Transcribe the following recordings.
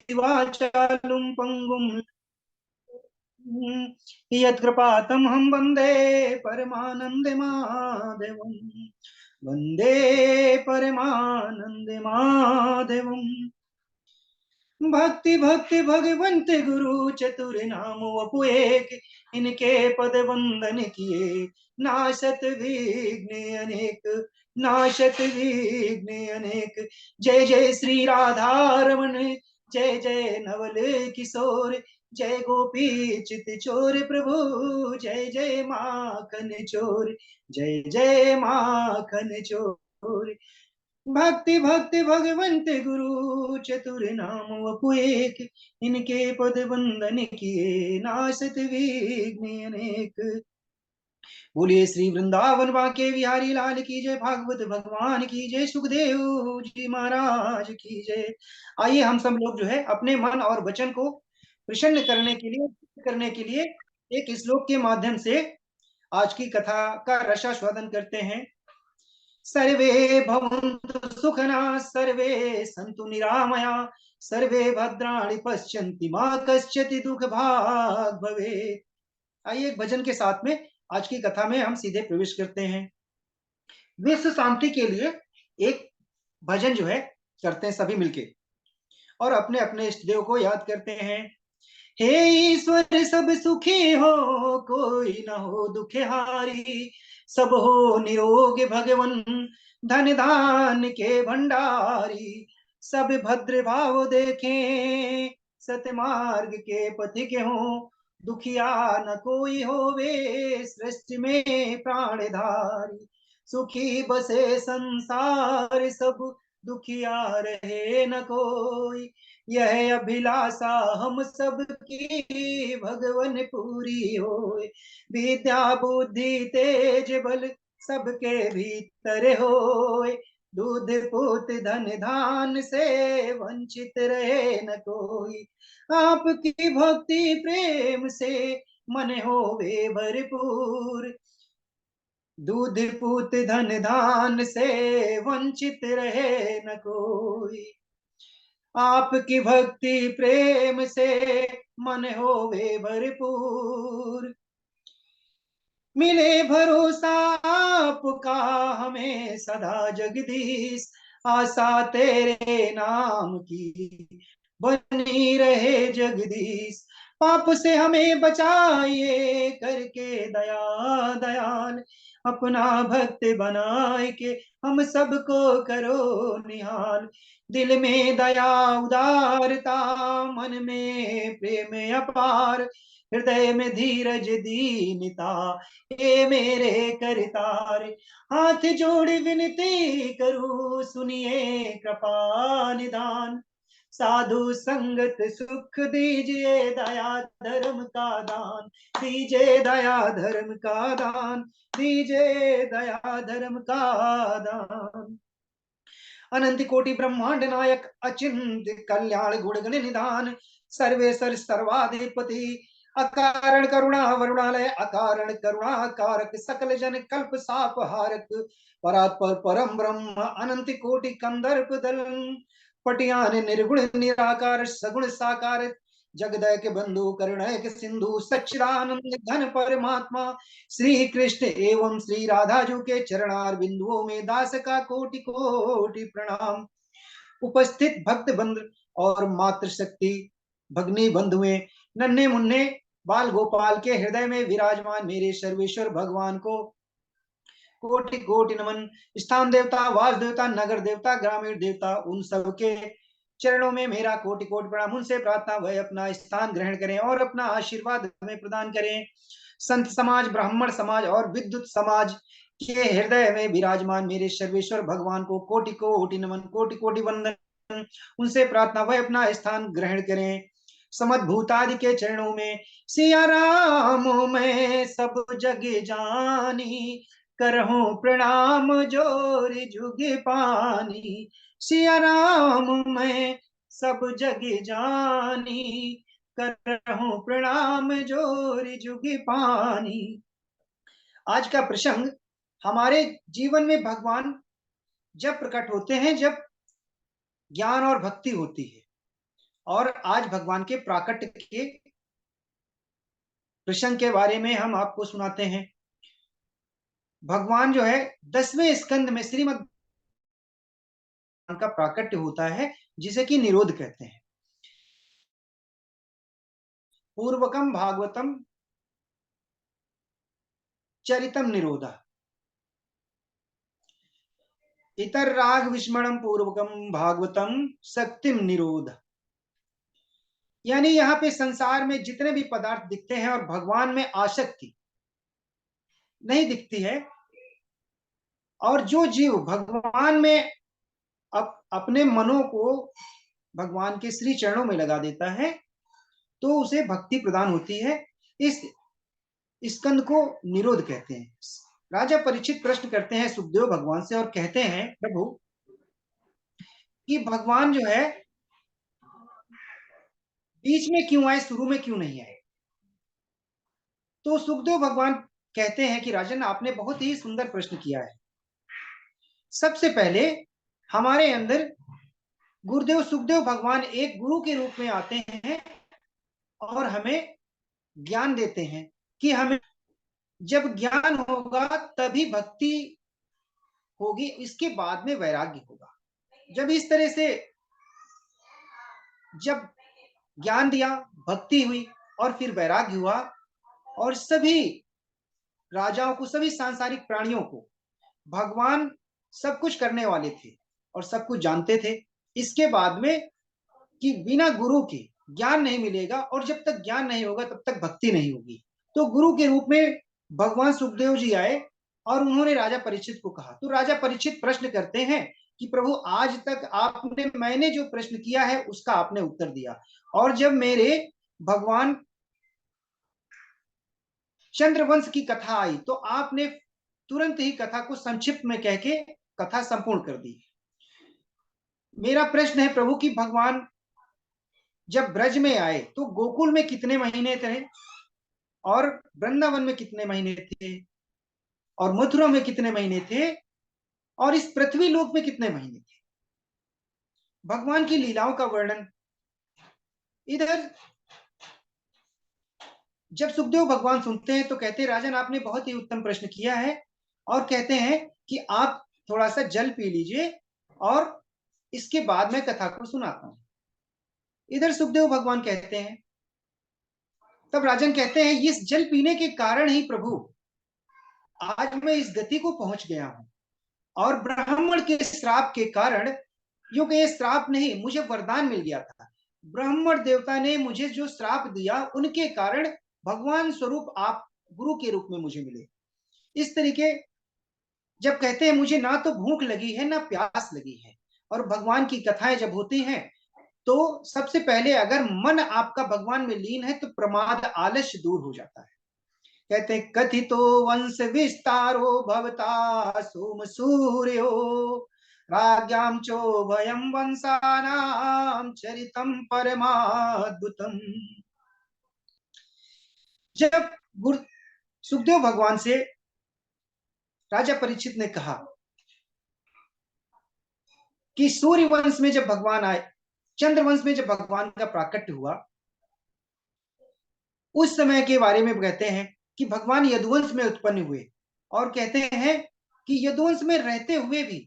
वाचालं पंगुं यत्कृपातं हम वन्दे परमानन्दे माधवम् वन्दे परमानन्दे माधवम्। भक्ति भक्ति भगवंत गुरु चतुर नाम वपु एक, इनके पद वंदन किए नाशत विघ्न अनेक, नाशत विघ्न अनेक। जय जय श्री राधा रमण, जय जय नवल किशोर, जय गोपी चित चोर प्रभु, जय जय माखन चोर, जय जय माखन चोर। भक्ति भक्ति भगवंत गुरु चतुर नाम वपु एक, इनके पद वंदन किए नाशत विघ्न अनेक। बोलिए श्री वृंदावन बाके बिहारी लाल की जय, भागवत भगवान की जय, सुखदेव जी महाराज की जय। आइए हम सब लोग जो है अपने मन और वचन को प्रसन्न करने के लिए एक श्लोक के माध्यम से आज की कथा का रसास्वादन करते हैं। सर्वे भवन्तु सुखना, सर्वे सन्तु निरामया, सर्वे भद्राणि पश्यन्ति मा कश्चित् दुख भाग् भवेत्। आइए एक भजन के साथ में आज की कथा में हम सीधे प्रवेश करते हैं। विश्व शांति के लिए एक भजन जो है करते हैं सभी मिलके, और अपने अपने इष्ट देव को याद करते हैं। हे ईश्वर सब सुखी हो, कोई न हो दुखिहारी, सब हो निरोग भगवन, धन दान के भंडारी। सब भद्र भाव देखें, सतमार्ग के पथिक हों, दुखिया न कोई होवे सृष्टि में प्राणधारी। सुखी बसे संसार सब, दुखिया रहे न कोई, यह अभिलाषा हम सब की भगवन पूरी होए। विद्या बुद्धि तेज बल सबके भीतर होए, दूध पुत धन धान से वंचित रहे न कोई। आपकी भक्ति प्रेम से मन होवे भरपूर, दूध पुत धन धान से वंचित रहे न कोई। आपकी भक्ति प्रेम से मन होवे भरपूर, मिले भरोसा आपका हमें सदा जगदीश। आशा तेरे नाम की बनी रहे जगदीश। पाप से हमें बचाइए करके दया दयाल, अपना भक्त बनाए के हम सबको करो निहाल। दिल में दया उदारता, मन में प्रेम अपार, हृदय में धीरज दीनता, हे मेरे करतार। हाथ जोड़ विनती करूं, सुनिए कृपा निदान। साधु संगत सुख दीजिए, दया धर्म का दान दीजिए, दया धर्म का दान दीजिए, दया धर्म का दान। अनंत कोटि ब्रह्मांड नायक, अचिंत कल्याण गुणगण निधान, सर्वेश्वर सर्वाधिपति, अकारण करुणा वरुणालय, अकारण करुणा कारक, सकल जन कल्प साप हारक, परात्पर परम ब्रह्म, अनंत कोटि कंदर्प दल, पटियान निर्गुण निराकार, सगुण साकार, जगदय के बंधु करुणय के सिंधु, सच्चिदानंद घन परमात्मा, श्री कृष्ण एवं श्री राधा जी के चरणार बिंदुओं में दास का कोटि कोटि प्रणाम। उपस्थित भक्त बंधु और मातृशक्ति भगनी बंधुएं, नन्हे मुन्ने बाल गोपाल के हृदय में विराजमान मेरे सर्वेश्वर भगवान को कोटि कोटि नमन। स्थान देवता, वास देवता, नगर देवता, ग्रामीण देवता, उन सबके चरणों में मेरा कोटि कोटि प्रणाम। उनसे प्रार्थना वह अपना स्थान ग्रहण करें और अपना आशीर्वाद हमें प्रदान करें। संत समाज, ब्राह्मण समाज और विद्युत समाज के हृदय में विराजमान मेरे सर्वेश्वर भगवान को कोटि कोटि नमन, कोटि कोटि वंदन। उनसे प्रार्थना वह अपना स्थान ग्रहण करें। समद भूतादि के चरणों में सिया राम मैं सब जग जानी, करहूं प्रणाम जोर जुग पानी। सिया राम मैं सब जग जानी, करहूं प्रणाम जोर जुग पानी। आज का प्रसंग, हमारे जीवन में भगवान जब प्रकट होते हैं, जब ज्ञान और भक्ति होती है, और आज भगवान के प्राकट्य के प्रसंग के बारे में हम आपको सुनाते हैं। भगवान जो है 10वें स्कंद में श्रीमद् का प्राकट्य होता है, जिसे कि निरोध कहते हैं। पूर्वकम भागवतम चरितम निरोधा, इतर राग विस्मरणम पूर्वकम भागवतम शक्तिम निरोध। यानी यहाँ पे संसार में जितने भी पदार्थ दिखते हैं और भगवान में आसक्ति नहीं दिखती है, और जो जीव भगवान में अपने मनों को भगवान के श्री चरणों में लगा देता है, तो उसे भक्ति प्रदान होती है। इस स्कंद को निरोध कहते हैं। राजा परीक्षित प्रश्न करते हैं सुखदेव भगवान से और कहते हैं, प्रभु कि भगवान जो है बीच में क्यों आए, शुरू में क्यों नहीं आए? तो सुखदेव भगवान कहते हैं कि राजन, आपने बहुत ही सुंदर प्रश्न किया है। सबसे पहले हमारे अंदर गुरुदेव सुखदेव भगवान एक गुरु के रूप में आते हैं और हमें ज्ञान देते हैं कि हमें जब ज्ञान होगा तभी भक्ति होगी, इसके बाद में वैराग्य होगा। जब इस तरह से जब ज्ञान दिया, भक्ति हुई और फिर वैराग्य हुआ, और सभी राजाओं को, सभी सांसारिक प्राणियों को भगवान सब कुछ करने वाले थे और सब कुछ जानते थे। इसके बाद में कि बिना गुरु के ज्ञान नहीं मिलेगा, और जब तक ज्ञान नहीं होगा तब तक भक्ति नहीं होगी। तो गुरु के रूप में भगवान सुखदेव जी आए और उन्होंने राजा परीक्षित को कहा। तो राजा परीक्षित प्रश्न करते हैं कि प्रभु, आज तक मैंने जो प्रश्न किया है उसका आपने उत्तर दिया, और जब मेरे भगवान चंद्रवंश की कथा आई तो आपने तुरंत ही कथा को संक्षिप्त में कह के कथा संपूर्ण कर दी। मेरा प्रश्न है प्रभु कि भगवान जब ब्रज में आए तो गोकुल में कितने महीने थे, और वृंदावन में कितने महीने थे, और मथुरा में कितने महीने थे, और इस पृथ्वी लोक में कितने महीने थे? भगवान की लीलाओं का वर्णन। इधर जब सुखदेव भगवान सुनते हैं तो कहते हैं, राजन, आपने बहुत ही उत्तम प्रश्न किया है, और कहते हैं कि आप थोड़ा सा जल पी लीजिए और इसके बाद मैं कथा को सुनाता हूं। इधर सुखदेव भगवान कहते हैं, तब राजन कहते हैं, इस जल पीने के कारण ही प्रभु आज मैं इस गति को पहुंच गया हूं, और ब्राह्मण के श्राप के कारण, क्योंकि ये श्राप नहीं, मुझे वरदान मिल गया था। ब्राह्मण देवता ने मुझे जो श्राप दिया, उनके कारण भगवान स्वरूप आप गुरु के रूप में मुझे मिले। इस तरीके जब कहते हैं मुझे ना तो भूख लगी है ना प्यास लगी है, और भगवान की कथाएं जब होती हैं तो सबसे पहले अगर मन आपका भगवान में लीन है तो प्रमाद आलस्य दूर हो जाता है। कहते हैं, कथितो वंश विस्तारो भवता सोम सूर्यो राज्ञाम चोभयम वंशानाम चरितम परमाद्भुतम। जब गुरु सुखदेव भगवान से राजा परीक्षित ने कहा कि सूर्य वंश में जब भगवान आए, चंद्रवंश में जब भगवान का प्राकट्य हुआ, उस समय के बारे में कहते हैं कि भगवान यदुवंश में उत्पन्न हुए, और कहते हैं कि यदुवंश में रहते हुए भी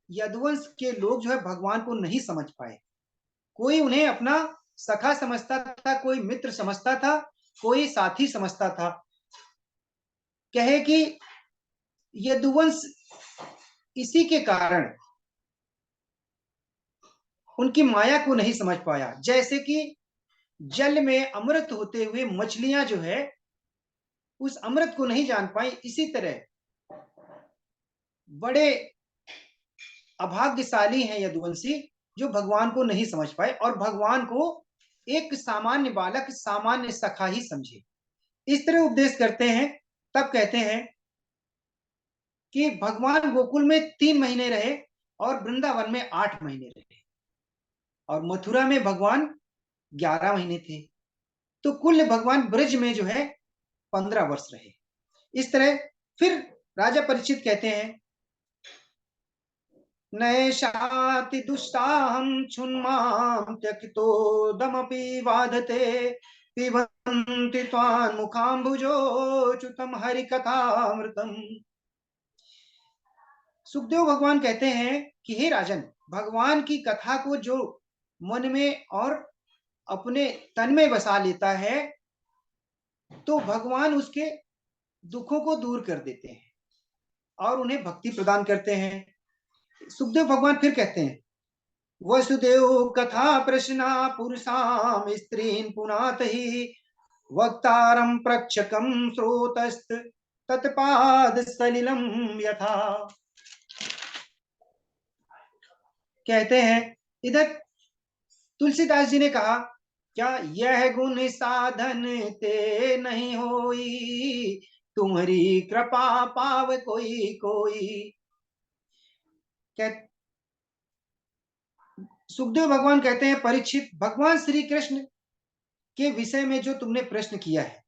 यदुवंश के लोग जो है भगवान को नहीं समझ पाए। कोई उन्हें अपना सखा समझता था, कोई मित्र समझता था, कोई साथी समझता था। कहे कि यदुवंश इसी के कारण उनकी माया को नहीं समझ पाया। जैसे कि जल में अमृत होते हुए मछलियां जो है उस अमृत को नहीं जान पाई, इसी तरह बड़े अभाग्यशाली हैं यदुवंशी जो भगवान को नहीं समझ पाए, और भगवान को एक सामान्य बालक, सामान्य सखा ही समझे। इस तरह उपदेश करते हैं। तब कहते हैं कि भगवान गोकुल में 3 महीने रहे और वृंदावन में 8 महीने रहे, और मथुरा में भगवान 11 महीने थे। तो कुल भगवान ब्रज में जो है 15 वर्ष रहे। इस तरह फिर राजा परीक्षित कहते हैं नैषाति दुष्टाहं क्षुन्मां त्यक्तो दमपि बाधते पिबन्ति त्वान्मुखाम्बुजोच्युतं हरिकथामृतम्। सुखदेव भगवान कहते हैं कि हे राजन, भगवान की कथा को जो मन में और अपने तन में बसा लेता है तो भगवान उसके दुखों को दूर कर देते हैं और उन्हें भक्ति प्रदान करते हैं। सुखदेव भगवान फिर कहते हैं, वसुदेव कथा प्रश्ना पुरुषाम स्त्रीन पुनात ही वक्तारम प्रक्षकम स्रोतस्त तत्पाद सलिलम यथा। कहते हैं, इधर तुलसीदास जी ने कहा, क्या यह गुण साधन ते नहीं होई, तुम्हारी कृपा पाव कोई कोई। सुखदेव भगवान कहते हैं, परीक्षित, भगवान श्री कृष्ण के विषय में जो तुमने प्रश्न किया है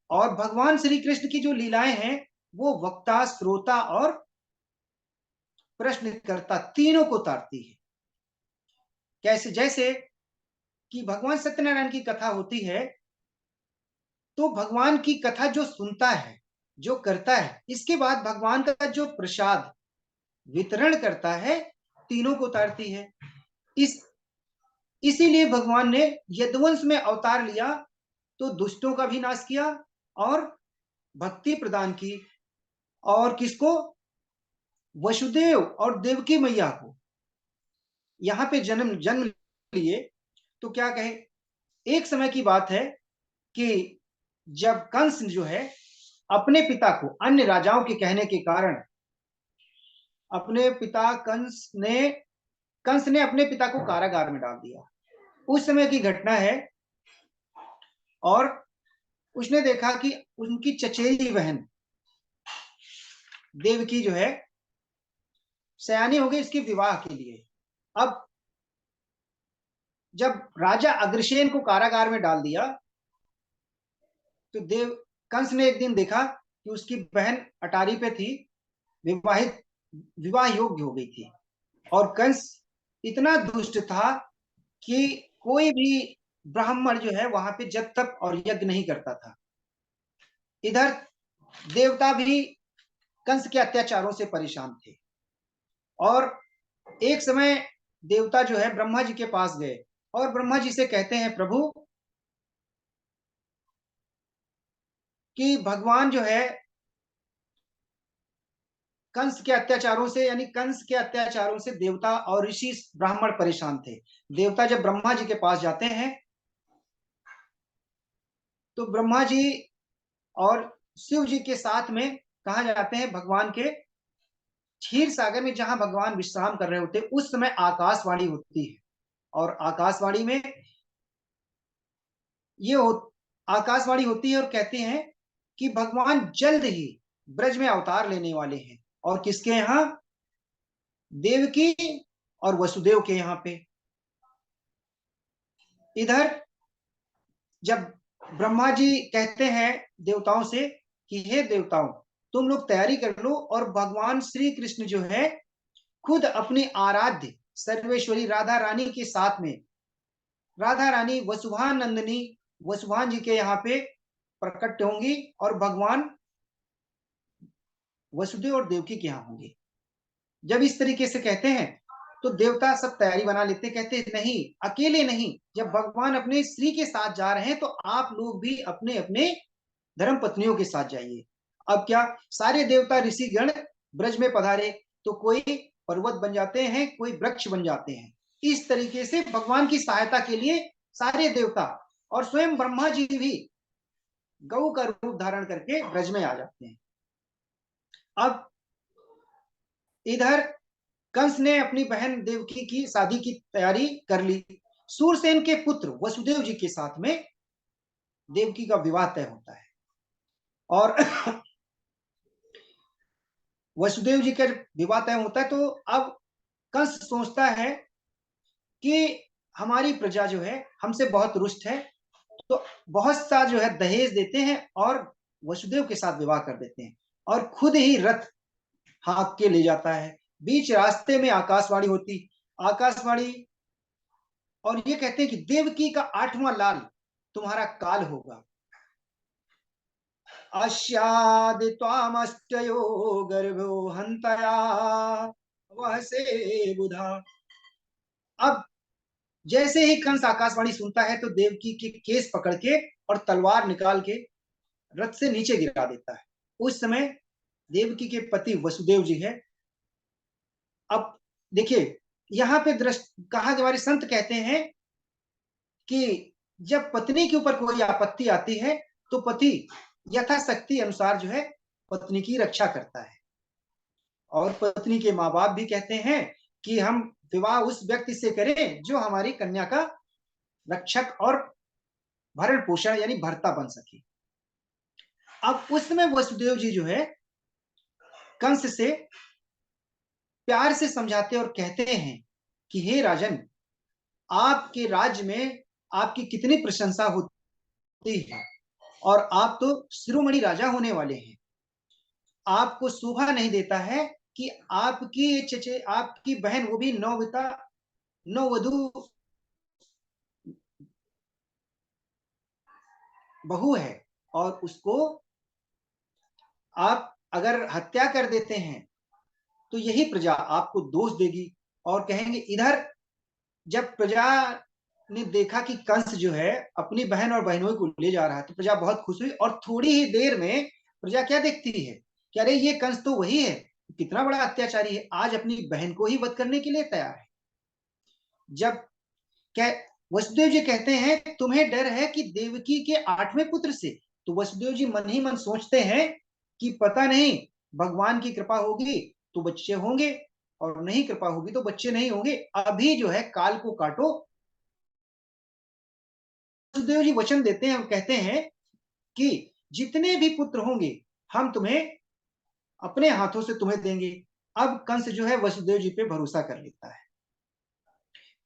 और भगवान श्री कृष्ण की जो लीलाएं हैं वो वक्ता, श्रोता और प्रश्नकर्ता तीनों को तारती है। कैसे? जैसे कि भगवान सत्यनारायण की कथा होती है तो भगवान की कथा जो सुनता है, जो करता है, इसके बाद भगवान का जो प्रसाद वितरण करता है तीनों को तारती है। इस इसीलिए भगवान ने यदुवंश में अवतार लिया तो दुष्टों का भी नाश किया और भक्ति प्रदान की। और किसको? वसुदेव और देवकी मैया को यहाँ पे जन्म जन्म लिए। तो क्या कहे, एक समय की बात है कि जब कंस जो है अपने पिता को अन्य राजाओं के कहने के कारण अपने पिता कंस ने अपने पिता को कारागार में डाल दिया। उस समय की घटना है और उसने देखा कि उनकी चचेरी बहन देवकी जो है सयानी हो गई इसके विवाह के लिए। अब जब राजा अग्रसेन को कारागार में डाल दिया तो कंस ने एक दिन देखा कि उसकी बहन अटारी पे थी, विवाह योग्य हो गई थी। और कंस इतना दुष्ट था कि कोई भी ब्राह्मण जो है वहां पे जब तक और यज्ञ नहीं करता था। इधर देवता भी कंस के अत्याचारों से परेशान थे और एक समय देवता जो है ब्रह्मा जी के पास गए और ब्रह्मा जी से कहते हैं, प्रभु कि भगवान जो है कंस के अत्याचारों से, यानी कंस के अत्याचारों से देवता और ऋषि ब्राह्मण परेशान थे। देवता जब ब्रह्मा जी के पास जाते हैं तो ब्रह्मा जी और शिव जी के साथ में कहा जाते हैं भगवान के क्षीर सागर में, जहां भगवान विश्राम कर रहे होते। उस समय आकाशवाणी होती है और आकाशवाणी में ये आकाशवाणी होती है और कहते हैं कि भगवान जल्द ही ब्रज में अवतार लेने वाले हैं। और किसके यहाँ? देवकी और वसुदेव के यहाँ पे। इधर जब ब्रह्मा जी कहते हैं देवताओं से कि हे देवताओं, तुम लोग तैयारी कर लो और भगवान श्री कृष्ण जो है खुद अपनी आराध्य सर्वेश्वरी राधा रानी के साथ में, राधा रानी वसुभान नंदिनी वसुभान जी के यहाँ पे प्रकट होंगी और भगवान वसुदेव और देवकी के यहाँ होंगे। जब इस तरीके से कहते हैं तो देवता सब तैयारी बना लेते, कहते नहीं, अकेले नहीं, जब भगवान अपने स्त्री के साथ जा रहे हैं तो आप लोग भी अपने अपने धर्म पत्नियों के साथ जाइए। अब क्या, सारे देवता ऋषि गण ब्रज में पधारे तो कोई पर्वत बन जाते हैं, कोई वृक्ष बन जाते हैं। इस तरीके से भगवान की सहायता के लिए सारे देवता और स्वयं ब्रह्मा जी भी गौ का रूप धारण करके ब्रज में आ जाते हैं। अब इधर कंस ने अपनी बहन देवकी की शादी की तैयारी कर ली। सूरसेन के पुत्र वसुदेव जी के साथ में देवकी का विवाह तय होता है और वसुदेव जी का विवाह तय होता है तो अब कंस सोचता है कि हमारी प्रजा जो है हमसे बहुत रुष्ट है, तो बहुत सा जो है दहेज देते हैं और वसुदेव के साथ विवाह कर देते हैं और खुद ही रथ हाँक के ले जाता है बीच रास्ते में आकाशवाणी होती, आकाशवाणी, और ये कहते हैं कि देवकी का 8वां लाल तुम्हारा काल होगा। अश्यादि त्वामष्टयो गर्भो हंतया वह से बुधा। अब जैसे ही कंस आकाशवाणी सुनता है तो देवकी के केस पकड़ के और तलवार निकाल के रथ से नीचे गिरा देता है। उस समय देवकी के पति वसुदेव जी है। अब देखिए, यहाँ पे दृष्ट कहा, हमारे संत कहते हैं कि जब पत्नी के ऊपर कोई आपत्ति आती है तो पति यथाशक्ति अनुसार जो है पत्नी की रक्षा करता है। और पत्नी के माँ बाप भी कहते हैं कि हम विवाह उस व्यक्ति से करें जो हमारी कन्या का रक्षक और भरण पोषण यानी भर्ता बन सके। अब उस समय वसुदेव जी जो है कंस से प्यार से समझाते और कहते हैं कि हे राजन, आपके राज्य में आपकी कितनी प्रशंसा होती है और आप तो शिरोमणि राजा होने वाले हैं। आपको शोभा नहीं देता है कि आपकी चचे, आपकी बहन, वो भी नवविता नववधु बहू है, और उसको आप अगर हत्या कर देते हैं तो यही प्रजा आपको दोष देगी और कहेंगे। इधर जब प्रजा ने देखा कि कंस जो है अपनी बहन और बहनों को ले जा रहा है तो प्रजा बहुत खुश हुई, और थोड़ी ही देर में प्रजा क्या देखती है कि अरे ये कंस तो वही है, कितना बड़ा अत्याचारी है, आज अपनी बहन को ही वध करने के लिए तैयार है। जब क्या वसुदेव जी कहते हैं तुम्हें डर है कि देवकी के 8वें पुत्र से, तो वसुदेव जी मन ही मन सोचते हैं कि पता नहीं, भगवान की कृपा होगी तो बच्चे होंगे और नहीं कृपा होगी तो बच्चे नहीं होंगे, अभी जो है काल को काटो। वसुदेव जी वचन देते हैं और कहते हैं कि जितने भी पुत्र होंगे हम तुम्हें अपने हाथों से तुम्हें देंगे। अब कंस जो है वसुदेव जी पे भरोसा कर लेता है,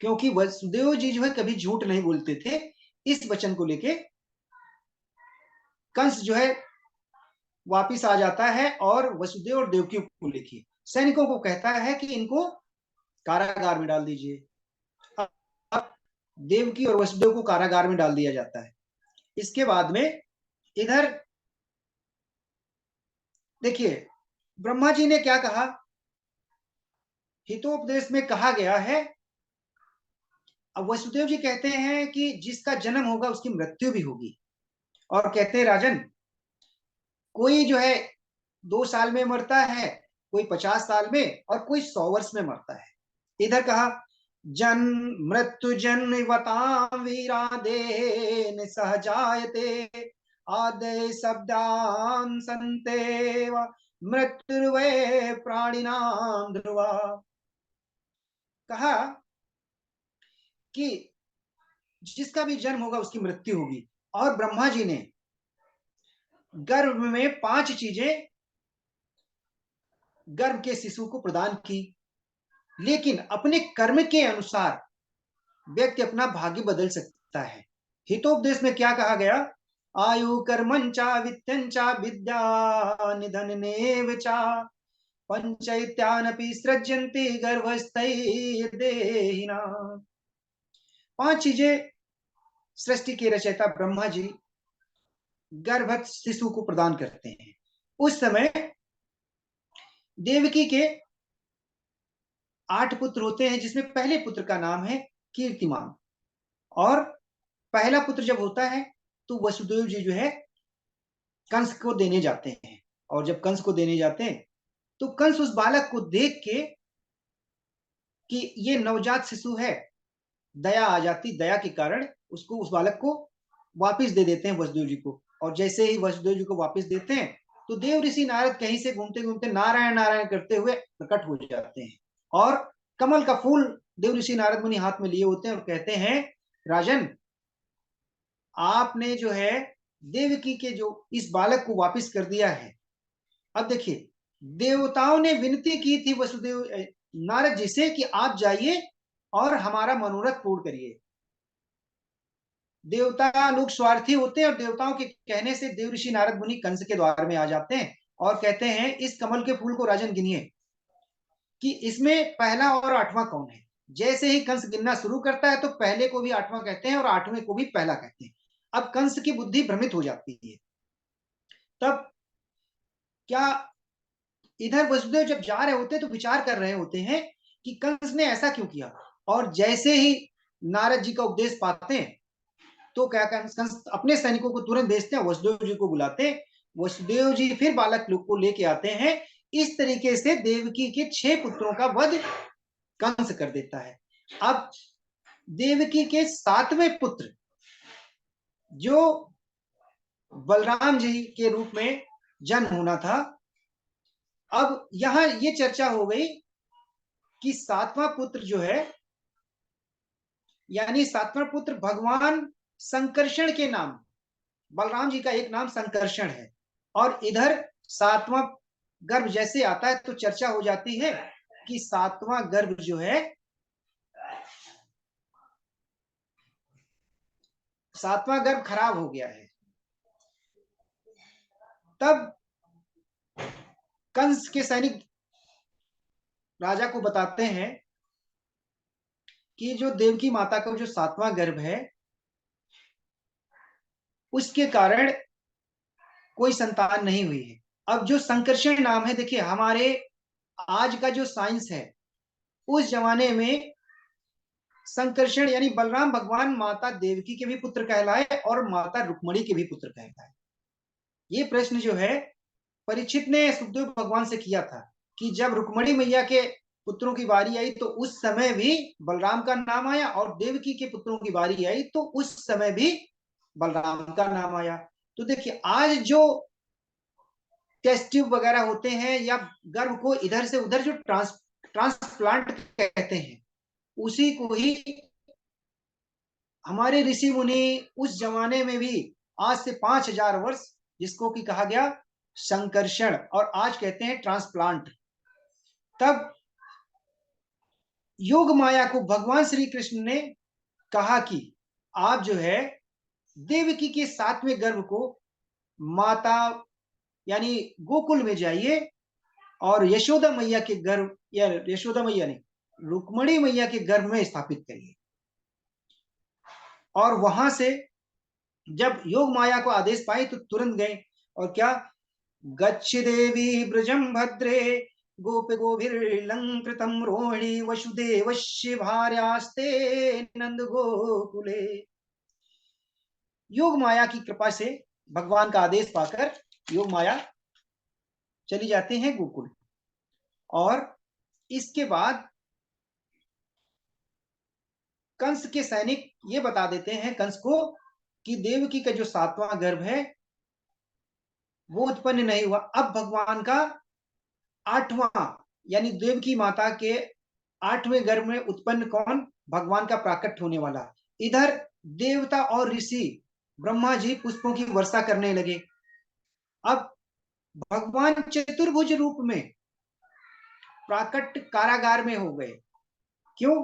क्योंकि वसुदेव जी जो है कभी झूठ नहीं बोलते थे। इस वचन को लेके कंस जो है वापिस आ जाता है और वसुदेव और देवकी को लेके सैनिकों को कहता है कि इनको कारागार में डाल दीजिए। अब देवकी और वसुदेव को कारागार में डाल दिया जाता है। इसके बाद में इधर देखिए, ब्रह्मा जी ने क्या कहा, हितोपदेश में कहा गया है। अब वसुदेव जी कहते हैं कि जिसका जन्म होगा उसकी मृत्यु भी होगी, और कहते हैं राजन, कोई जो है 2 साल में मरता है, कोई 50 साल में, और कोई 100 वर्ष में मरता है। इधर कहा जन मृत्यु जन्मवतां वीरादेन सहजायते आदे शब्दान संतेव मृत्युर्वे प्राणिनाम ध्रुवा। कहा कि जिसका भी जन्म होगा उसकी मृत्यु होगी, और ब्रह्मा जी ने गर्भ में 5 चीजें गर्भ के शिशु को प्रदान की, लेकिन अपने कर्म के अनुसार व्यक्ति अपना भाग्य बदल सकता है। हितोपदेश में क्या कहा गया, आयु कर्मंचा वित्तंचा विद्या निधन चा पंचैत्यानपि सृज्यन्ति गर्भस्थैर्देहिना। 5 चीजें सृष्टि के रचयिता ब्रह्मा जी गर्भस्थ शिशु को प्रदान करते हैं। उस समय देवकी के 8 पुत्र होते हैं, जिसमें पहले पुत्र का नाम है कीर्तिमान। और पहला पुत्र जब होता है तो वसुदेव जी जो है कंस को देने जाते हैं, और जब कंस को देने जाते हैं तो कंस उस बालक को देख के कि ये नवजात शिशु है, दया आ जाती, दया के कारण उसको, उस बालक को वापिस दे देते हैं वसुदेव जी को। और जैसे ही वसुदेव जी को वापिस देते हैं तो देव ऋषि नारद कहीं से घूमते घूमते नारायण नारायण करते हुए प्रकट हो जाते हैं, और कमल का फूल देव ऋषि नारद मुनि हाथ में लिए होते हैं और कहते हैं राजन, आपने जो है देवकी के जो इस बालक को वापिस कर दिया है। अब देखिए, देवताओं ने विनती की थी वसुदेव नारद जी से कि आप जाइए और हमारा मनोरथ पूर्ण करिए। देवता लोग स्वार्थी होते हैं, और देवताओं के कहने से देव ऋषि नारद मुनि कंस के द्वार में आ जाते हैं और कहते हैं इस कमल के फूल को राजन गिनिए। कि इसमें पहला और आठवां कौन है। जैसे ही कंस गिनना शुरू करता है तो पहले को भी आठवां कहते हैं और आठवें को भी पहला कहते हैं। अब कंस की बुद्धि भ्रमित हो जाती है। तब क्या, इधर वसुदेव जब जा रहे होते हैं तो विचार कर रहे होते हैं कि कंस ने ऐसा क्यों किया। और जैसे ही नारद जी का उपदेश पाते हैं तो क्या, कंस अपने सैनिकों को तुरंत भेजते हैं, वसुदेव जी को बुलाते हैं। वसुदेव जी फिर बालक लोग को लेके आते हैं। इस तरीके से देवकी के 6 पुत्रों का वध कंस कर देता है। अब देवकी के 7वें पुत्र जो बलराम जी के रूप में जन्म होना था, अब यहां ये चर्चा हो गई कि 7वां पुत्र जो है, यानी 7वां पुत्र भगवान संकर्षण के नाम, बलराम जी का एक नाम संकर्षण है। और इधर 7वां गर्भ जैसे आता है तो चर्चा हो जाती है कि 7वां गर्भ जो है, 7वां गर्भ खराब हो गया है। तब कंस के सैनिक राजा को बताते हैं कि जो देवकी माता का जो 7वां गर्भ है उसके कारण कोई संतान नहीं हुई है। अब जो संकर्षण नाम है, देखिए हमारे आज का जो साइंस है, उस जमाने में संकर्षण यानी बलराम भगवान माता देवकी के भी पुत्र कहलाए और माता रुक्मणी के भी पुत्र कहलाए। ये प्रश्न जो है परीक्षित ने सुखदेव भगवान से किया था कि जब रुक्मणी मैया के पुत्रों की बारी आई तो उस समय भी बलराम का नाम आया, और देवकी के पुत्रों की बारी आई तो उस समय भी बलराम का नाम आया। तो देखिए आज जो टेस्ट ट्यूब वगैरह होते हैं या गर्भ को इधर से उधर जो ट्रांसप्लांट कहते हैं, उसी को ही हमारे ऋषि मुनि उस जमाने में भी, आज से 5000 वर्ष, जिसको कि कहा गया संकर्षण और आज कहते हैं ट्रांसप्लांट। तब योग माया को भगवान श्री कृष्ण ने कहा कि आप जो है देवकी के 7वें गर्भ को माता यानी गोकुल में जाइए और यशोदा मैया के गर्भ, या यशोदा मैया नहीं, रुक्मणी मैया के गर्भ में स्थापित करिए। और वहां से जब योग माया को आदेश पाई तो तुरंत गए। और क्या, गच्छ देवी ब्रजम भद्रे गोप गोभिर्लंकृतम रोहिणी वसुदेवस्य भार्यास्ते नंद गोकुले। योग माया की कृपा से भगवान का आदेश पाकर योग माया चली जाते हैं गोकुल। और इसके बाद कंस के सैनिक ये बता देते हैं कंस को कि देवकी का जो 7वां गर्भ है वो उत्पन्न नहीं हुआ। अब भगवान का 8वां यानी देवकी माता के 8वें गर्भ में उत्पन्न कौन, भगवान का प्राकट्य होने वाला। इधर देवता और ऋषि ब्रह्मा जी पुष्पों की वर्षा करने लगे। अब भगवान चतुर्भुज रूप में प्राकट्य कारागार में हो गए। क्यों,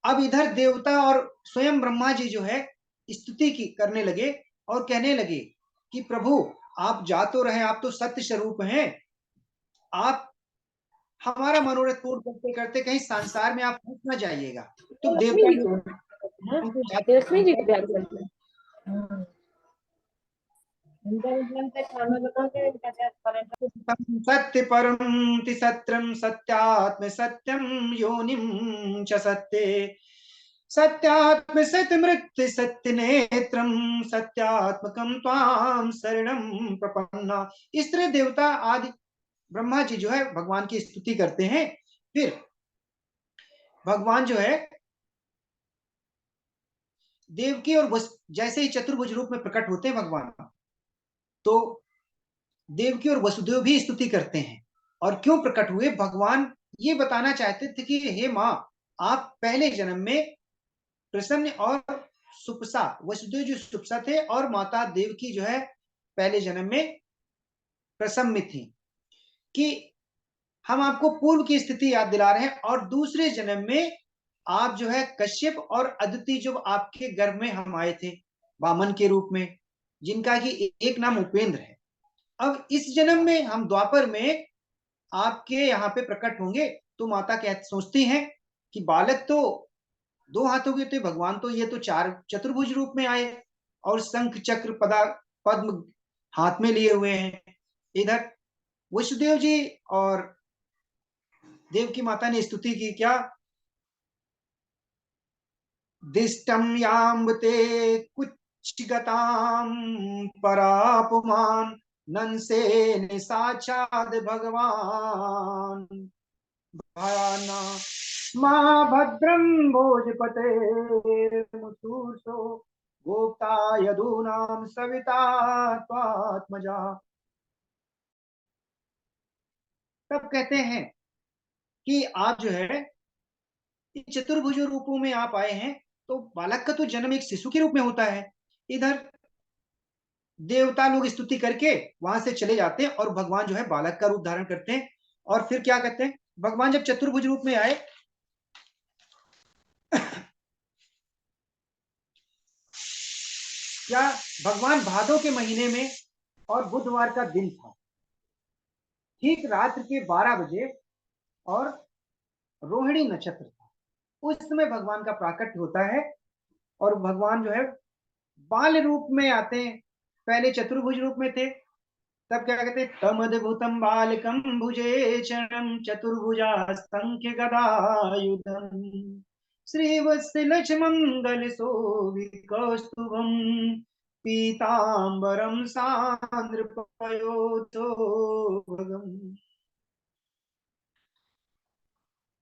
अब इधर देवता और स्वयं ब्रह्मा जी जो है स्तुति की करने लगे और कहने लगे कि प्रभु आप जा तो रहे, आप तो सत्य स्वरूप हैं, आप हमारा मनोरथ पूर्ण करते करते कहीं संसार में आप फंस ना जाइएगा। तो लक्ष्मी देवता जी को, लक्ष्मी जी को ध्यान करते हैं। सत्य परम सत्यम सत्यात्म सत्यम योनिम च सत्ये सत्यात्म सत्य मृत्यु सत्य नेत्रम सत्यात्मकम त्वाम शरणम प्रपन्ना। इस तरह देवता आदि ब्रह्मा जी जो है भगवान की स्तुति करते हैं। फिर भगवान जो है देवकी और जैसे ही चतुर्भुज रूप में प्रकट होते हैं भगवान, तो देवकी और वसुदेव भी स्तुति करते हैं। और क्यों प्रकट हुए, भगवान ये बताना चाहते थे कि हे माँ, आप पहले जन्म में प्रसन्न और सुपसा, वसुदेव जो सुपसा थे और माता देवकी जो है पहले जन्म में प्रसन्न थी, कि हम आपको पूर्व की स्थिति याद दिला रहे हैं। और दूसरे जन्म में आप जो है कश्यप और अदिति जो आपके गर्भ में हम आए थे वामन के रूप में, जिनका कि एक नाम उपेंद्र है। अब इस जन्म में हम द्वापर में आपके यहाँ पे प्रकट होंगे। तो माता कह सोचती हैं कि बालक तो 2 हाथों के थे, भगवान तो ये तो 4 चतुर्भुज रूप में आए और शंख चक्र पद्म हाथ में लिए हुए हैं। इधर वसुदेव जी और देवकी माता ने स्तुति की क्या, दिष्टम याम्बते कुक्षिगताम परापुमान नंसे निसाचाद भगवान भयाना माँ भद्रम भोजपते मुसूर्षो गोप्ता यदूनाम सविता त्वात्मजा। तब कहते हैं कि आप जो है इन चतुर्भुज रूपों में आप आए हैं, तो बालक का तो जन्म एक शिशु के रूप में होता है। इधर देवता लोग स्तुति करके वहां से चले जाते हैं और भगवान जो है बालक का रूप धारण करते हैं। और फिर क्या कहते हैं, भगवान जब चतुर्भुज रूप में आए, क्या भगवान भादों के महीने में और बुधवार का दिन था, ठीक रात्रि के 12 बजे, और रोहिणी नक्षत्र था। उस समय भगवान का प्राकट्य होता है और भगवान जो है बाल रूप में आते हैं। पहले चतुर्भुज रूप में थे, तब क्या कहते हैं, तमद्भुतम बालकम भुजे चरणम चतुर्भुजा संख्य गदायुधम श्रीवत्सलक्ष मंगल शोभित कौस्तुभम पीतांबरम सांद्रपयोधो भगम।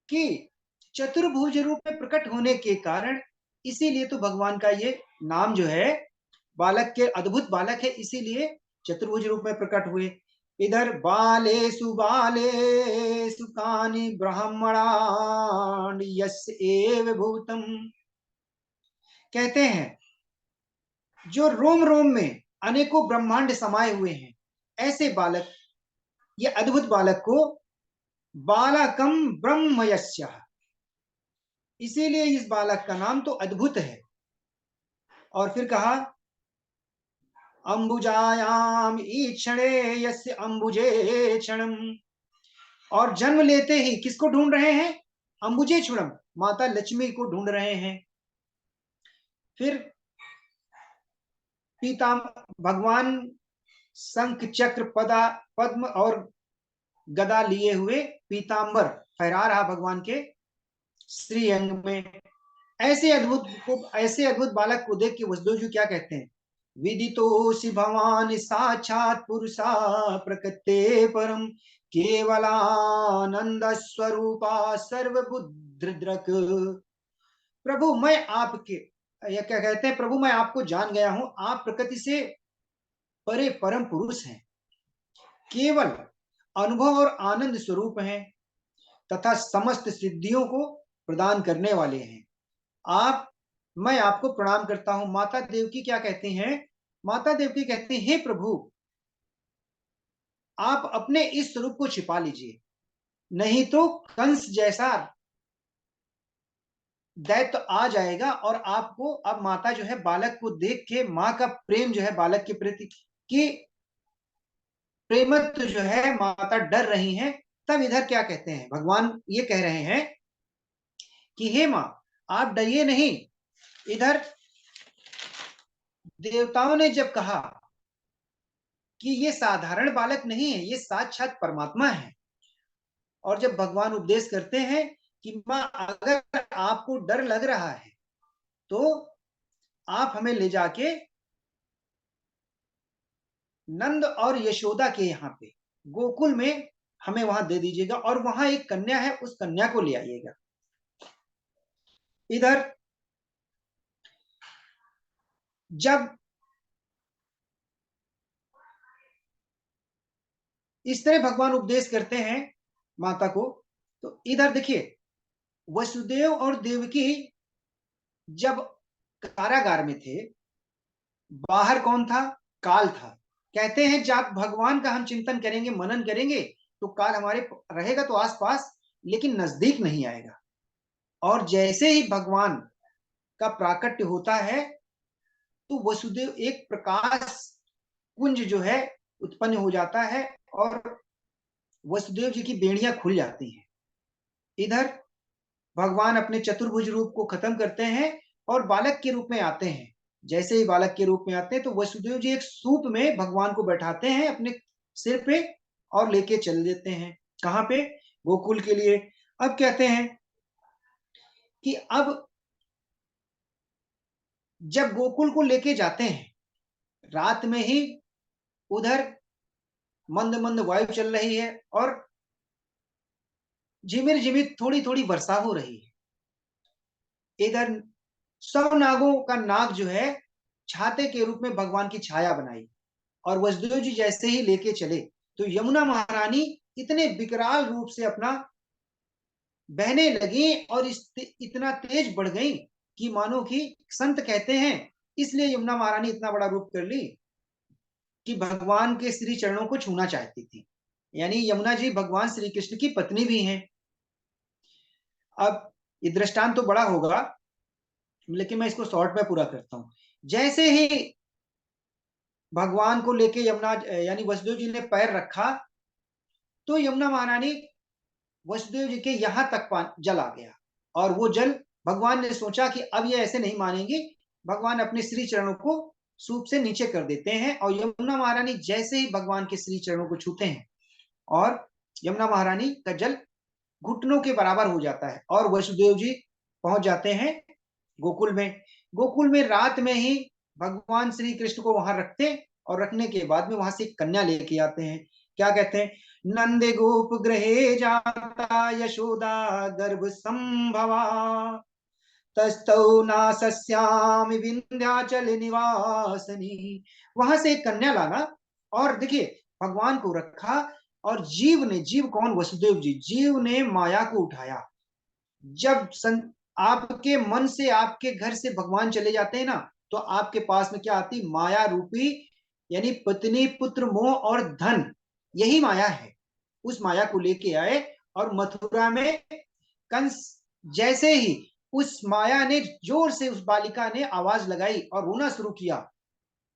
कि चतुर्भुज रूप में प्रकट होने के कारण, इसीलिए तो भगवान का ये नाम जो है, बालक के अद्भुत बालक है, इसीलिए चतुर्भुज रूप में प्रकट हुए। इधर बाले सुकानि ब्रह्मणांड यस एव भूतम। कहते हैं जो रोम रोम में अनेकों ब्रह्मांड समाये हुए हैं, ऐसे बालक, ये अद्भुत बालक को बालकम ब्रह्म यस्य, इसीलिए इस बालक का नाम तो अद्भुत है। और फिर कहा अंबुजायाम ईक्षणे यस्य अंबुजे क्षणम। और जन्म लेते ही किसको ढूंढ रहे हैं, अंबुजे क्षणम, माता लक्ष्मी को ढूंढ रहे हैं। फिर पीताम भगवान शंख चक्र पद्म और गदा लिए हुए पीतांबर फहरा रहा भगवान के श्री अंग में। ऐसे अद्भुत बालक को देख के वसुदेव जी क्या कहते हैं, विदितोऽसि भवान् साक्षात् पुरुषा प्रकृते परम केवलानंद स्वरूपा सर्वबुद्धिदृक्। प्रभु मैं आपके, या क्या कहते हैं, प्रभु मैं आपको जान गया हूं, आप प्रकृति से परे परम पुरुष हैं, केवल अनुभव और आनंद स्वरूप हैं तथा समस्त सिद्धियों को प्रदान करने वाले हैं। आप, मैं आपको प्रणाम करता हूं। माता देवकी क्या कहती हैं, माता देवकी कहती हैं, हे प्रभु आप अपने इस स्वरूप को छिपा लीजिए, नहीं तो कंस जैसा दैत्य आ जाएगा और आपको, अब माता जो है बालक को देख के, माँ का प्रेम जो है बालक के प्रति कि प्रेमत्व जो है, माता डर रही हैं। तब इधर क्या कहते हैं, भगवान ये कह रहे हैं कि हे माँ आप डरिए नहीं। इधर देवताओं ने जब कहा कि ये साधारण बालक नहीं है, ये साक्षात परमात्मा है, और जब भगवान उपदेश करते हैं कि माँ अगर आपको डर लग रहा है तो आप हमें ले जाके नंद और यशोदा के यहाँ पे गोकुल में हमें वहां दे दीजिएगा, और वहां एक कन्या है, उस कन्या को ले आइएगा। इधर जब इस तरह भगवान उपदेश करते हैं माता को, तो इधर देखिए वसुदेव और देवकी जब कारागार में थे, बाहर कौन था, काल था। कहते हैं जब भगवान का हम चिंतन करेंगे, मनन करेंगे, तो काल हमारे रहेगा तो आसपास, लेकिन नजदीक नहीं आएगा। और जैसे ही भगवान का प्राकट्य होता है तो वसुदेव एक प्रकाश कुंज जो है उत्पन्न हो जाता है, और वसुदेव जी की बेड़ियां खुल जाती हैं। इधर भगवान अपने चतुर्भुज रूप को खत्म करते हैं और बालक के रूप में आते हैं। जैसे ही बालक के रूप में आते हैं तो वसुदेव जी एक सूप में भगवान को बैठाते हैं अपने सिर पे और लेके चल देते हैं। कहाँ पे? गोकुल के लिए। अब कहते हैं कि अब जब गोकुल को लेके जाते हैं, रात में ही उधर मंद मंद वायु चल रही है और झिमिर झिमिर थोड़ी थोड़ी वर्षा हो रही है। इधर सब नागों का नाग जो है छाते के रूप में भगवान की छाया बनाई और वसुदेव जी जैसे ही लेके चले तो यमुना महारानी इतने विकराल रूप से अपना बहने लगी और इतना तेज बढ़ गई कि मानो कि संत कहते हैं इसलिए यमुना महारानी इतना बड़ा रूप कर ली कि भगवान के श्री चरणों को छूना चाहती थी। यानी यमुना जी भगवान श्री कृष्ण की पत्नी भी हैं। अब ये दृष्टांत तो बड़ा होगा, लेकिन मैं इसको शॉर्ट में पूरा करता हूं। जैसे ही भगवान को लेके यमुना यानी वसुदेव जी ने पैर रखा तो यमुना महारानी वसुदेव जी के यहां तक जल आ गया और वो जल भगवान ने सोचा कि अब ये ऐसे नहीं मानेंगे। भगवान अपने श्री चरणों को सूप से नीचे कर देते हैं और यमुना महारानी जैसे ही भगवान के श्री चरणों को छूते हैं और यमुना महारानी का जल घुटनों के बराबर हो जाता है और वसुदेव जी पहुंच जाते हैं गोकुल में। गोकुल में रात में ही भगवान श्री कृष्ण को वहां रखते और रखने के बाद में वहां से कन्या लेके आते हैं। क्या कहते हैं? नंदे गोप गृहे जाता यशोदा गर्भ संभवा तस्थौ नासस्यामि विंध्याचल निवासनी। वहां से एक कन्या लाना और देखिए भगवान को रखा और जीव कौन? वसुदेव जी। जीव ने माया को उठाया। जब आपके मन से आपके घर से भगवान चले जाते हैं ना तो आपके पास में क्या आती? माया रूपी, यानी पत्नी पुत्र मोह और धन, यही माया है। उस माया को लेके आए और मथुरा में कंस जैसे ही उस माया ने जोर से उस बालिका ने आवाज लगाई और रोना शुरू किया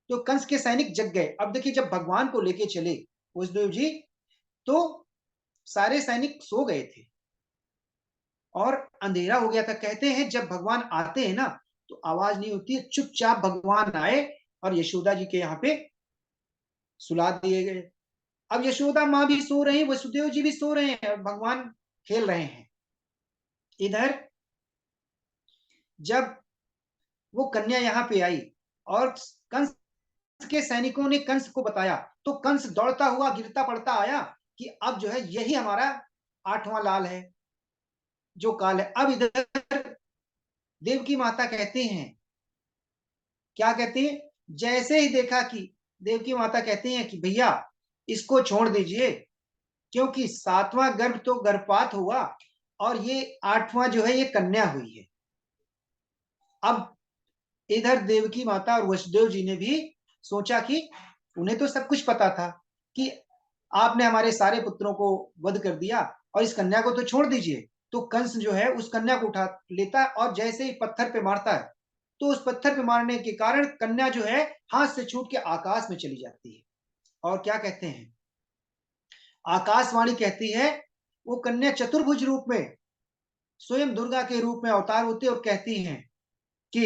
तो कंस के सैनिक जग गए। अब देखिए जब भगवान को लेके चले वसुदेव जी तो सारे सैनिक सो गए थे और अंधेरा हो गया था। कहते हैं जब भगवान आते हैं ना तो आवाज नहीं होती है, चुपचाप भगवान आए और यशोदा जी के यहाँ पे सुला दिए गए। अब यशोदा माँ भी सो रही, वसुदेव जी भी सो रहे हैं और भगवान खेल रहे हैं। इधर जब वो कन्या यहाँ पे आई और कंस के सैनिकों ने कंस को बताया तो कंस दौड़ता हुआ गिरता पड़ता आया कि अब जो है यही हमारा आठवां लाल है जो काल है। अब इधर देवकी माता कहते हैं, क्या कहती है? जैसे ही देखा कि देवकी माता कहती हैं कि भैया इसको छोड़ दीजिए क्योंकि सातवां गर्भ तो गर्भपात हुआ और ये आठवां जो है ये कन्या हुई है। अब इधर देवकी माता और वसुदेव जी ने भी सोचा कि उन्हें तो सब कुछ पता था कि आपने हमारे सारे पुत्रों को वध कर दिया और इस कन्या को तो छोड़ दीजिए। तो कंस जो है उस कन्या को उठा लेता है और जैसे ही पत्थर पे मारता है तो उस पत्थर पे मारने के कारण कन्या जो है हाथ से छूट के आकाश में चली जाती है। और क्या कहते हैं? आकाशवाणी कहती है, वो कन्या चतुर्भुज रूप में स्वयं दुर्गा के रूप में अवतार होती और कहती हैं कि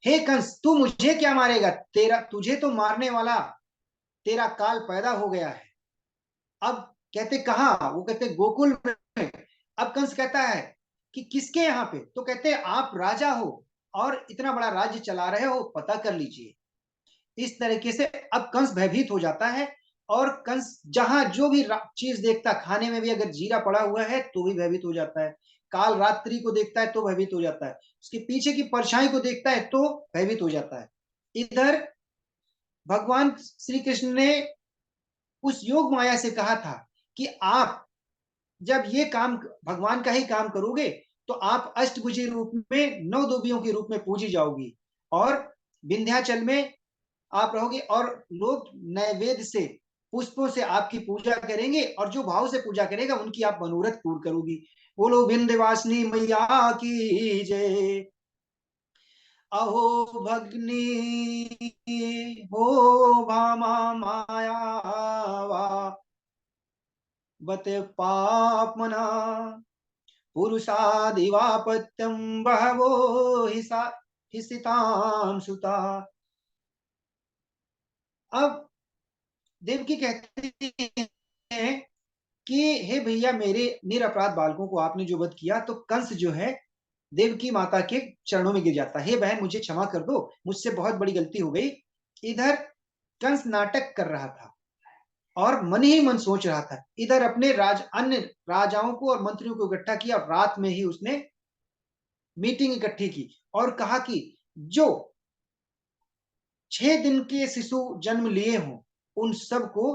हे कंस तू मुझे क्या मारेगा? तेरा तुझे तो मारने वाला तेरा काल पैदा हो गया है। अब कहते कहा? वो कहते गोकुल में। अब कंस कहता है कि किसके यहाँ पे? तो कहते आप राजा हो और इतना बड़ा राज्य चला रहे हो, पता कर लीजिए। इस तरीके से अब कंस भयभीत हो जाता है और कंस जहां जो भी चीज देखता, खाने में भी अगर जीरा पड़ा हुआ है तो भी भयभीत हो जाता है, काल रात्रि को देखता है तो भयभीत हो जाता है, उसके पीछे की परछाई को देखता है तो भयभीत हो जाता है। इधर भगवान श्री कृष्ण ने उस योग माया से कहा था कि आप जब ये काम भगवान का ही काम करोगे तो आप अष्टभुजी रूप में नौ देवियों के रूप में पूजी जाओगी और विंध्याचल में आप रहोगे और लोग नैवेद्य से पुष्पों से आपकी पूजा करेंगे और जो भाव से पूजा करेगा उनकी आप मनोरथ पूर्ण करोगी। बोलो विंध्यवासिनी मैया की जय। अहो भगनी हो भामा माया बत पापमना पुरुषादिवापत्यं बहवो हिसा हिसितां सुता। अब देवकी कहती है कि हे भैया, मेरे निरपराध बालकों को आपने जो वध किया, तो कंस जो है देवकी माता के चरणों में गिर जाता है, हे बहन मुझे क्षमा कर दो, मुझसे बहुत बड़ी गलती हो गई। इधर कंस नाटक कर रहा था और मन ही मन सोच रहा था। इधर अपने अन्य राजाओं को और मंत्रियों को इकट्ठा किया, रात में ही उसने मीटिंग इकट्ठी की और कहा कि जो 6 दिन के शिशु जन्म लिए हों उन सबको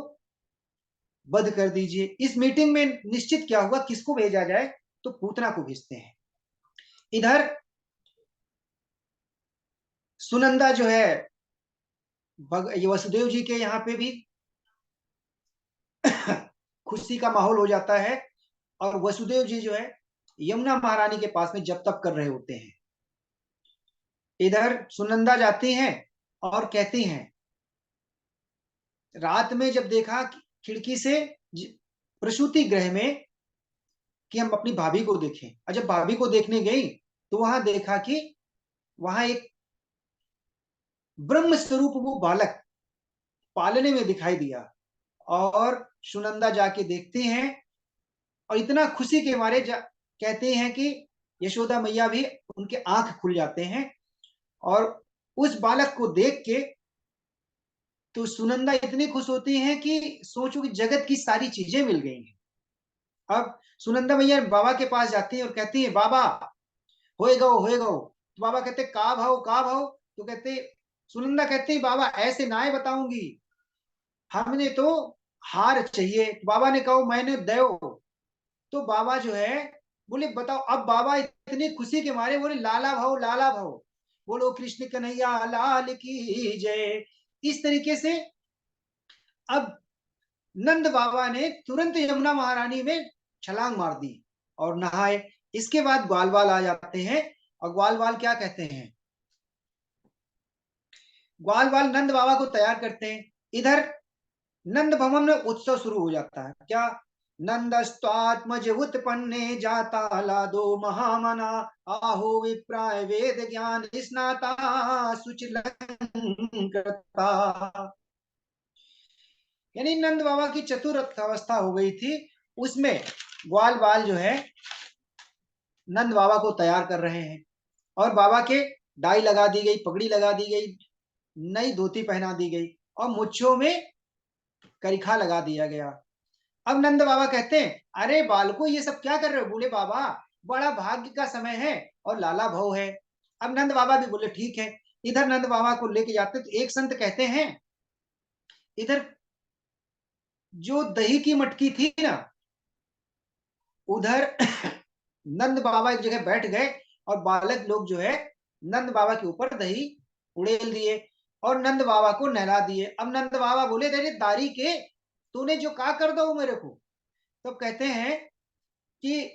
वध कर दीजिए। इस मीटिंग में निश्चित क्या हुआ, किसको भेजा जाए, तो पूतना को भेजते हैं। इधर सुनंदा जो है वसुदेव जी के यहाँ पे भी खुशी का माहौल हो जाता है और वसुदेव जी जो है यमुना महारानी के पास में जब तप कर रहे होते हैं। इधर सुनंदा जाती हैं और कहती हैं, रात में जब देखा खिड़की से प्रसूति गृह में कि हम अपनी भाभी को देखें, और जब भाभी को देखने गई तो वहां देखा कि वहां एक ब्रह्म स्वरूप वो बालक पालने में दिखाई दिया। और सुनंदा जाके देखते हैं और इतना खुशी के मारे कहते हैं कि यशोदा मैया भी उनके आंख खुल जाते हैं। और उस बालक को देख के तो सुनंदा इतनी खुश होती हैं कि सोचो कि जगत की सारी चीजें मिल गई हैं। अब सुनंदा मैया बाबा के पास जाती है और कहती है, बाबा होएगा होएगा। तो बाबा कहते का भाव। तो कहते, सुनंदा कहती, बाबा ऐसे ना बताऊंगी, हमने तो हार चाहिए। बाबा ने कहा मैंने देव। तो बाबा जो है बोले बताओ। अब बाबा इतनी खुशी के मारे बोले लाला भाव लाला भाव, बोलो कृष्ण कन्हैया लाल की जय। इस तरीके से अब नंद बाबा ने तुरंत यमुना महारानी में छलांग मार दी और नहाए। इसके बाद ग्वालवाल आ जाते हैं और ग्वालवाल क्या कहते हैं, ग्वालवाल नंद बाबा को तैयार करते हैं। इधर नंद भवन में उत्सव शुरू हो जाता है। क्या, नंदस्त्वात्मज उत्पन्ने जाता लादो महामना, आहो विप्राय वेद ज्ञान स्नाता सुचिलंकृता। यानी नंद बाबा की चतुर अवस्था हो गई थी। उसमें ग्वाल बाल जो है नंद बाबा को तैयार कर रहे हैं और बाबा के डाई लगा दी गई, पगड़ी लगा दी गई, नई धोती पहना दी गई और मुच्छों में करिखा लगा दिया गया। अब नंद बाबा कहते हैं, अरे बालको ये सब क्या कर रहे हो। बोले बाबा बड़ा भाग्य का समय है और लाला भाव है। अब नंद बाबा भी बोले ठीक है। इधर नंद बाबा को लेके जाते तो एक संत कहते हैं, इधर जो दही की मटकी थी ना, उधर नंद बाबा एक जगह बैठ गए और बालक लोग जो है नंद बाबा के ऊपर दही उड़ेल दिए और नंद बाबा को नहला दिए। अब नंद बाबा बोले, तेरे दारी के तूने जो कहा कर दो मेरे को। तो कहते हैं कि